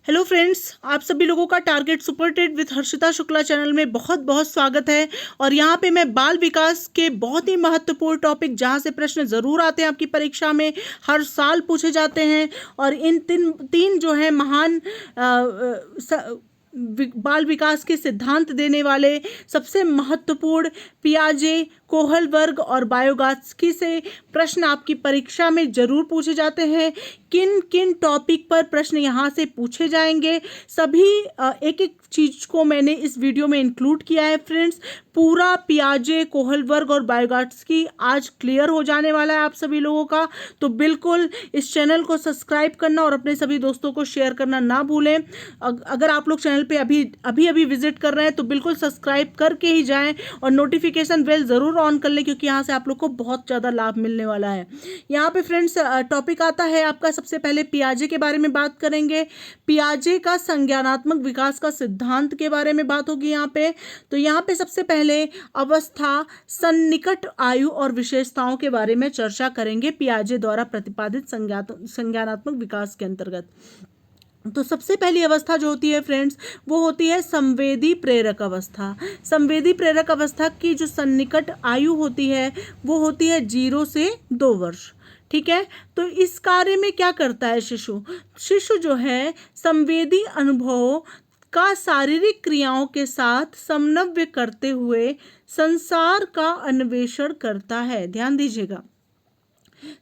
Hello friends, आप सभी लोगों का target super TET with Harshita Shukla channel में बहुत बहुत स्वागत है। और यहाँ पे मैं बाल विकास के बहुत ही महत्वपूर्ण टॉपिक जहाँ से प्रश्न ज़रूर आते हैं आपकी परीक्षा में, हर साल पूछे जाते हैं। और इन तीन जो है महान बाल विकास के सिद्धांत देने वाले सबसे महत्वपूर्ण पियाजे, कोहल वर्ग और वायोगात्स्की से प्रश्न आपकी परीक्षा में जरूर पूछे जाते हैं। किन किन टॉपिक पर प्रश्न यहाँ से पूछे जाएंगे, सभी एक एक चीज को मैंने इस वीडियो में इंक्लूड किया है फ्रेंड्स। पूरा पियाजे, कोहल वर्ग और वायोगात्स्की आज क्लियर हो जाने वाला है आप सभी लोगों का। तो बिल्कुल इस चैनल को सब्सक्राइब करना और अपने सभी दोस्तों को शेयर करना ना भूलें। अगर आप लोग चैनल पे अभी विजिट कर रहे हैं तो बिल्कुल सब्सक्राइब करके ही जाएं और नोटिफिकेशन बेल ज़रूर ऑन कर लें, क्योंकि यहाँ से आप लोग को बहुत ज़्यादा लाभ मिलने वाला है। यहाँ पे फ्रेंड्स टॉपिक आता है आपका, सबसे पहले पियाजे के बारे में बात करेंगे। पियाजे का संज्ञानात्मक विकास का सिद्धांत के बारे में बात होगी यहाँ पे। तो यहाँ पे सबसे पहले अवस्था, सन्निकट आयु और विशेषताओं के बारे में चर्चा करेंगे पियाजे द्वारा प्रतिपादित संज्ञानात्मक विकास के अंतर्गत। तो सबसे पहली अवस्था जो होती है फ्रेंड्स, वो होती है संवेदी प्रेरक अवस्था। संवेदी प्रेरक अवस्था की जो सन्निकट आयु होती है वो होती है 0 से 2 वर्ष। ठीक है, तो इस कार्य में क्या करता है शिशु जो है संवेदी अनुभवों का शारीरिक क्रियाओं के साथ समन्वय करते हुए संसार का अन्वेषण करता है। ध्यान दीजिएगा,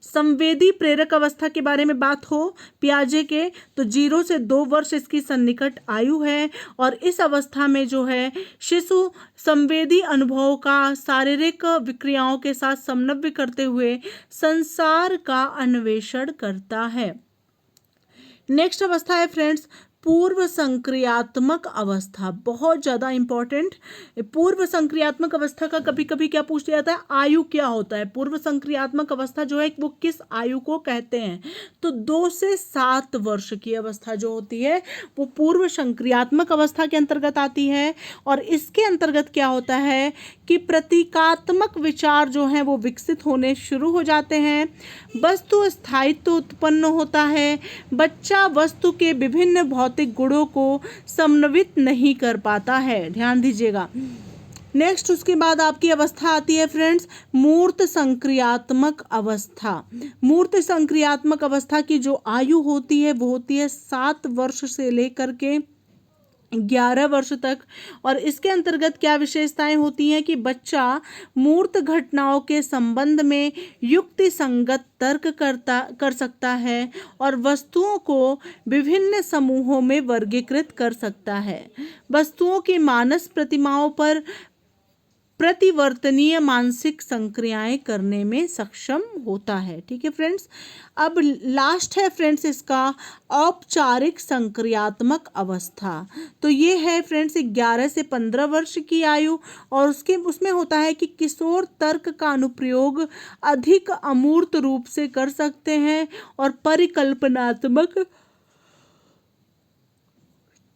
संवेदी प्रेरक अवस्था के बारे में बात हो पियाजे के, तो 0 से 2 वर्ष इसकी सन्निकट आयु है। और इस अवस्था में जो है शिशु संवेदी अनुभवों का शारीरिक विक्रियाओं के साथ समन्वय करते हुए संसार का अन्वेषण करता है। नेक्स्ट अवस्था है फ्रेंड्स पूर्व संक्रियात्मक अवस्था, बहुत ज़्यादा इंपॉर्टेंट। पूर्व संक्रियात्मक अवस्था का कभी कभी क्या पूछ लिया जाता है, आयु क्या होता है। पूर्व संक्रियात्मक अवस्था जो है वो किस आयु को कहते हैं, तो 2 से 7 वर्ष की अवस्था जो होती है वो पूर्व संक्रियात्मक अवस्था के अंतर्गत आती है। और इसके अंतर्गत क्या होता है कि प्रतीकात्मक विचार जो हैं वो विकसित होने शुरू हो जाते हैं, वस्तु स्थायित्व उत्पन्न होता है, बच्चा वस्तु के विभिन्न भौतिक गुणों को समन्वित नहीं कर पाता है। ध्यान दीजिएगा। नेक्स्ट उसके बाद आपकी अवस्था आती है फ्रेंड्स मूर्त संक्रियात्मक अवस्था। मूर्त संक्रियात्मक अवस्था की जो आयु होती है वो होती है 7 वर्ष से लेकर के 11 वर्ष तक। और इसके अंतर्गत क्या विशेषताएं होती हैं कि बच्चा मूर्त घटनाओं के संबंध में युक्ति संगत तर्क कर सकता है और वस्तुओं को विभिन्न समूहों में वर्गीकृत कर सकता है। वस्तुओं की मानस प्रतिमाओं पर प्रतिवर्तनीय मानसिक संक्रियाएं करने में सक्षम होता है। ठीक है फ्रेंड्स, अब लास्ट है फ्रेंड्स इसका औपचारिक संक्रियात्मक अवस्था। तो ये है फ्रेंड्स 11 से 15 वर्ष की आयु। और उसमें होता है कि किशोर तर्क का अनुप्रयोग अधिक अमूर्त रूप से कर सकते हैं और परिकल्पनात्मक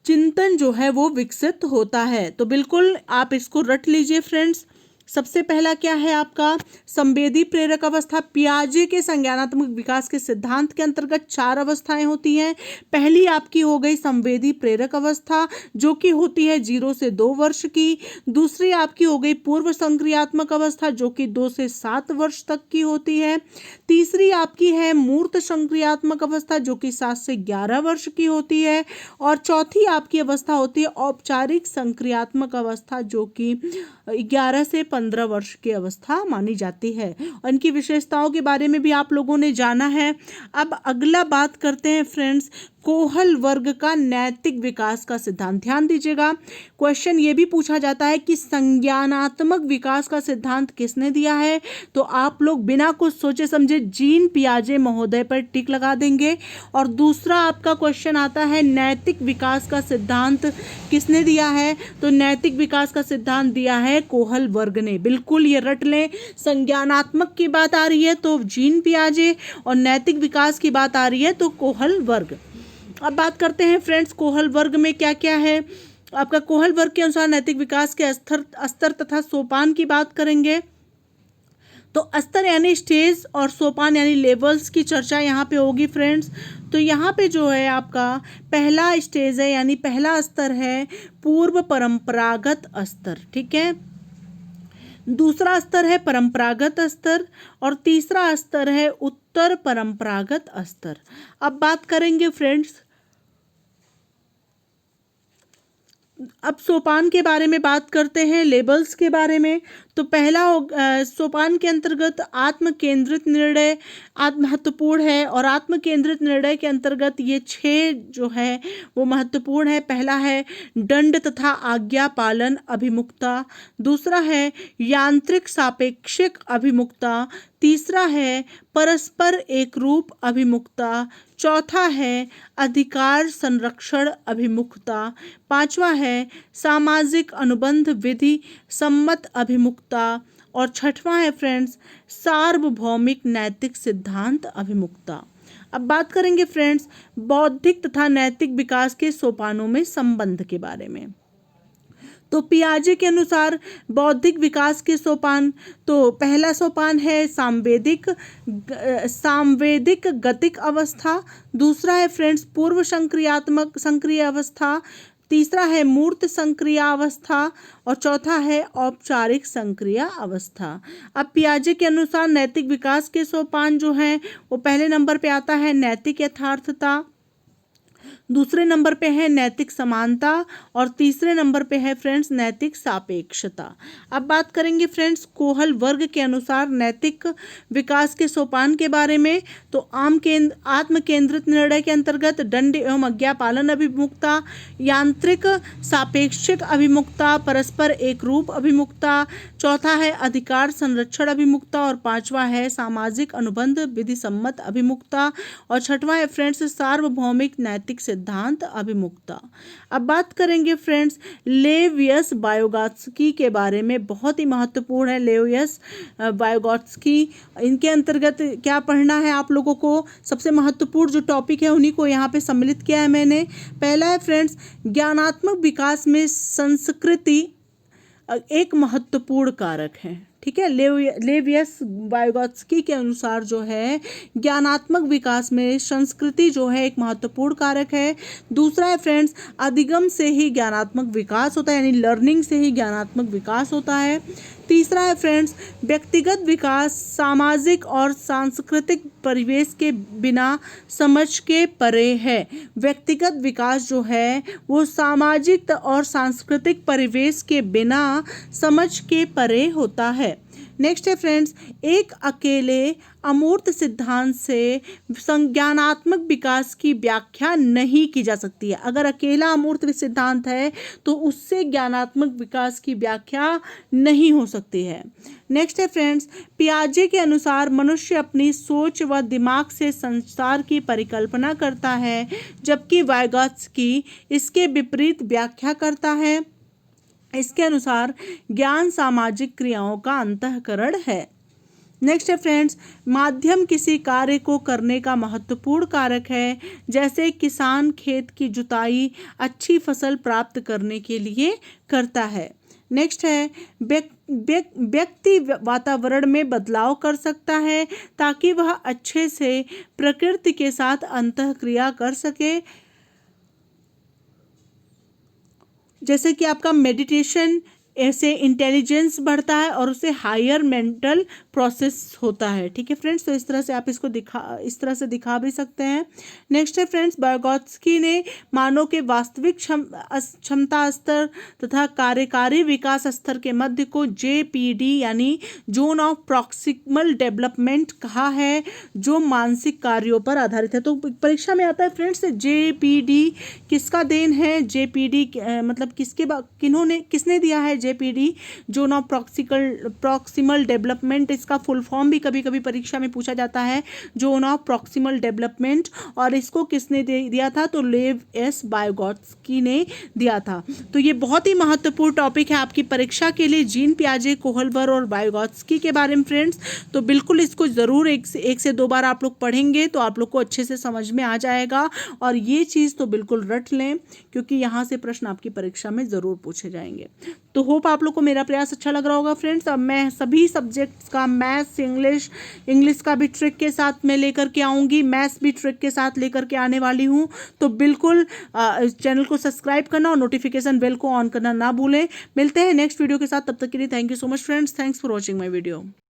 चिंतन जो है वो विकसित होता है। तो बिल्कुल आप इसको रट लीजिए फ्रेंड्स। सबसे पहला क्या है आपका संवेदी प्रेरक अवस्था। पियाजे के संज्ञानात्मक विकास के सिद्धांत के अंतर्गत 4 अवस्थाएं होती हैं। पहली आपकी हो गई संवेदी प्रेरक अवस्था जो कि होती है 0 से 2 वर्ष की। दूसरी आपकी हो गई पूर्व संक्रियात्मक अवस्था जो कि 2 से 7 वर्ष तक की होती है। तीसरी आपकी है मूर्त संक्रियात्मक अवस्था जो कि 7 से 11 वर्ष की होती है। और चौथी आपकी अवस्था होती है औपचारिक संक्रियात्मक अवस्था जो कि 11 से 15 वर्ष की अवस्था मानी जाती है। और इनकी विशेषताओं के बारे में भी आप लोगों ने जाना है। अब अगला बात करते हैं फ्रेंड्स कोहल वर्ग का नैतिक विकास का सिद्धांत। ध्यान दीजिएगा, क्वेश्चन ये भी पूछा जाता है कि संज्ञानात्मक विकास का सिद्धांत किसने दिया है। तो आप लोग बिना कुछ सोचे समझे जीन पियाजे महोदय पर टिक लगा देंगे। और दूसरा आपका क्वेश्चन आता है नैतिक विकास का सिद्धांत किसने दिया है। तो नैतिक विकास का सिद्धांत दिया है कोहल वर्ग ने। बिल्कुल ये रट लें, संज्ञानात्मक की बात आ रही है तो जीन पियाजे और नैतिक विकास की बात आ रही है तो कोहल वर्ग। अब बात करते हैं फ्रेंड्स कोहल वर्ग में क्या क्या है। आपका कोहल वर्ग के अनुसार नैतिक विकास के स्तर तथा सोपान की बात करेंगे। तो स्तर यानी स्टेज और सोपान यानी लेवल्स की चर्चा यहाँ पे होगी फ्रेंड्स। तो यहाँ पे जो है आपका पहला स्टेज है यानी पहला स्तर है पूर्व परंपरागत स्तर, ठीक है। दूसरा स्तर है परंपरागत स्तर और तीसरा स्तर है उत्तर परंपरागत स्तर। अब बात करेंगे फ्रेंड्स, अब सोपान के बारे में बात करते हैं, लेबल्स के बारे में। तो पहला सोपान के अंतर्गत आत्म केंद्रित निर्णय महत्वपूर्ण है और आत्म केंद्रित निर्णय के अंतर्गत ये 6 जो है वो महत्वपूर्ण है। पहला है दंड तथा आज्ञा पालन अभिमुखता, दूसरा है यांत्रिक सापेक्षिक अभिमुखता, तीसरा है परस्पर एकरूप अभिमुखता, चौथा है अधिकार संरक्षण अभिमुखता, पांचवा है सामाजिक अनुबंध विधि सम्मत अभिमुखता और छठवां है फ्रेंड्स सार्वभौमिक नैतिक सिद्धांत अभिमुखता। अब बात करेंगे फ्रेंड्स बौद्धिक तथा नैतिक विकास के सोपानों में संबंध के बारे में। तो पियाजे के अनुसार बौद्धिक विकास के सोपान, तो पहला सोपान है सांवेदिक गतिक अवस्था, दूसरा है फ्रेंड्स पूर्व संक्रिय अवस्था, तीसरा है मूर्त संक्रिय अवस्था और चौथा है औपचारिक संक्रिय अवस्था। अब पियाजे के अनुसार नैतिक विकास के सोपान जो हैं वो पहले नंबर पे आता है नैतिक यथार्थता, दूसरे नंबर पे है नैतिक समानता और तीसरे नंबर पे है फ्रेंड्स नैतिक सापेक्षता। अब बात करेंगे फ्रेंड्स कोहल वर्ग के अनुसार नैतिक विकास के सोपान के बारे में। तो आत्म केंद्रित निर्णय के अंतर्गत दंड एवं आज्ञा पालन अभिमुखता, यांत्रिक सापेक्षिक अभिमुखता, परस्पर एकरूप अभिमुखता, चौथा है अधिकार संरक्षण अभिमुखता और पांचवा है सामाजिक अनुबंध विधि सम्मत अभिमुखता और छठवां है फ्रेंड्स सार्वभौमिक नैतिक सिद्धांत अभिमुखता। अब बात करेंगे फ्रेंड्स लेवियस वाइगोत्स्की के बारे में, बहुत ही महत्वपूर्ण है लेवियस वाइगोत्स्की। इनके अंतर्गत क्या पढ़ना है आप लोगों को, सबसे महत्वपूर्ण जो टॉपिक है उन्हीं को यहाँ पे सम्मिलित किया है मैंने। पहला है फ्रेंड्स ज्ञानात्मक विकास में संस्कृति एक महत्वपूर्ण कारक है, ठीक है। लेवियस वाइगोत्स्की के अनुसार जो है ज्ञानात्मक विकास में संस्कृति जो है एक महत्वपूर्ण कारक है। दूसरा है फ्रेंड्स अधिगम से ही ज्ञानात्मक विकास होता है यानी लर्निंग से ही ज्ञानात्मक विकास होता है। तीसरा है फ्रेंड्स व्यक्तिगत विकास सामाजिक और सांस्कृतिक परिवेश के बिना समझ के परे है। व्यक्तिगत विकास जो है वो सामाजिक और सांस्कृतिक परिवेश के बिना समझ के परे होता है। नेक्स्ट है फ्रेंड्स एक अकेले अमूर्त सिद्धांत से संज्ञानात्मक विकास की व्याख्या नहीं की जा सकती है। अगर अकेला अमूर्त सिद्धांत है तो उससे ज्ञानात्मक विकास की व्याख्या नहीं हो सकती है। नेक्स्ट है फ्रेंड्स पियाजे के अनुसार मनुष्य अपनी सोच व दिमाग से संसार की परिकल्पना करता है, जबकि वाइगोत्स्की इसके विपरीत व्याख्या करता है। इसके अनुसार ज्ञान सामाजिक क्रियाओं का अंतःकरण है। नेक्स्ट है फ्रेंड्स माध्यम किसी कार्य को करने का महत्वपूर्ण कारक है, जैसे किसान खेत की जुताई अच्छी फसल प्राप्त करने के लिए करता है। नेक्स्ट है व्यक्ति वातावरण में बदलाव कर सकता है ताकि वह अच्छे से प्रकृति के साथ अंतःक्रिया कर सके, जैसे कि आपका मेडिटेशन ऐसे इंटेलिजेंस बढ़ता है और उससे हायर मेंटल प्रोसेस होता है, ठीक है फ्रेंड्स। तो इस तरह से आप इसको इस तरह से दिखा भी सकते हैं। नेक्स्ट है फ्रेंड्स वाइगोत्स्की ने मानव के वास्तविक क्षमता स्तर तथा कार्यकारी विकास स्तर के मध्य को JPD यानी जोन ऑफ प्रॉक्सिमल डेवलपमेंट कहा है, जो मानसिक कार्यों पर आधारित है। तो परीक्षा में आता है फ्रेंड्स JPD किसका देन है, JPD मतलब किसने दिया है JPD zone of proximal development. इसका फुल फॉर्म भी कभी कभी परीक्षा में पूछा जाता है, जोन ऑफ प्रॉक्सिमल डेवलपमेंट, और इसको किसने दिया था, तो लेव एस वाइगोत्स्की ने दिया था। तो ये बहुत ही महत्वपूर्ण टॉपिक है आपकी परीक्षा के लिए, जीन पियाजे कोहलबर और वाइगोत्स्की के बारे में फ्रेंड्स। तो बिल्कुल इसको ज़रूर एक से दो बार आप लोग पढ़ेंगे तो आप लोग को अच्छे से समझ में आ जाएगा, और ये चीज़ तो बिल्कुल रट लें क्योंकि यहाँ से प्रश्न आपकी परीक्षा में ज़रूर पूछे जाएंगे। तो होप आप लोग को मेरा प्रयास अच्छा लग रहा होगा फ्रेंड्स। अब मैं सभी सब्जेक्ट्स का मैथ्स, इंग्लिश का भी ट्रिक के साथ मैं लेकर के आऊँगी, मैथ्स भी ट्रिक के साथ लेकर के आने वाली हूँ। तो बिल्कुल चैनल को सब्सक्राइब करना और नोटिफिकेशन बेल को ऑन करना ना भूलें। मिलते हैं नेक्स्ट वीडियो के साथ, तब तक के लिए thank you so much friends. Thanks for watching my video.